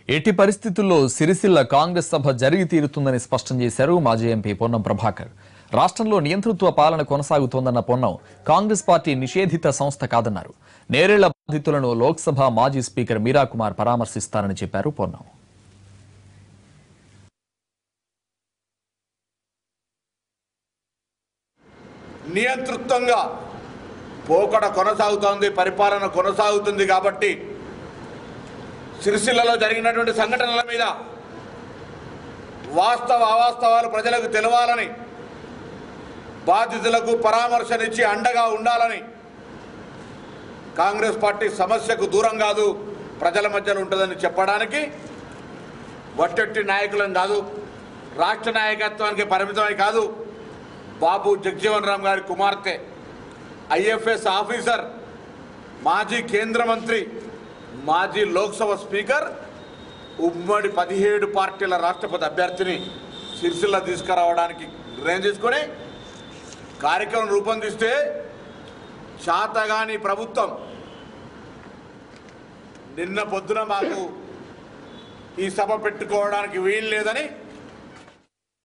ఎట్టి పరిస్థితుల్లో సిరిసిల్ల కాంగ్రెస్ సభ జరిగి తీరుతుందని స్పష్టం చేశారు మాజీ ఎంపీ పొన్నం ప్రభాకర్. రాష్ట్రంలో నియంతృత్వ పాలన కొనసాగుతోందన్న పొన్నం కాంగ్రెస్ పార్టీ నిషేధిత సంస్థ కాదన్నారు. నేరేళ్ల బాధితులను లోక్సభ మాజీ స్పీకర్ మీరా కుమార్ పరామర్శిస్తారని చెప్పారు పొన్నం. నియంతృత్వంగా పోకడ కొనసాగుతోంది, పరిపాలన కొనసాగుతుంది. కాబట్టి సిరిసిల్లలో జరిగినటువంటి సంఘటనల మీద అవాస్తవాలు ప్రజలకు తెలవాలని, బాధితులకు పరామర్శనిచ్చి అండగా ఉండాలని, కాంగ్రెస్ పార్టీ సమస్యకు దూరం కాదు, ప్రజల మధ్యలో ఉంటుందని చెప్పడానికి వట్టెట్టి నాయకులను కాదు, రాష్ట్ర నాయకత్వానికి పరిమితమై కాదు, బాబు జగజీవన్ రామ్ గారి కుమార్తె, ఐఎఫ్ఎస్ ఆఫీసర్, మాజీ కేంద్ర మంత్రి, మాజీ లోక్సభ స్పీకర్, ఉమ్మడి 17 పార్టీల రాష్ట్రపతి అభ్యర్థిని సిరిసిల్ల తీసుకురావడానికి నిర్ణయం తీసుకొని కార్యక్రమం రూపొందిస్తే శాతగాని ప్రభుత్వం నిన్న పొద్దున మాకు ఈ సభ పెట్టుకోవడానికి వీలు లేదని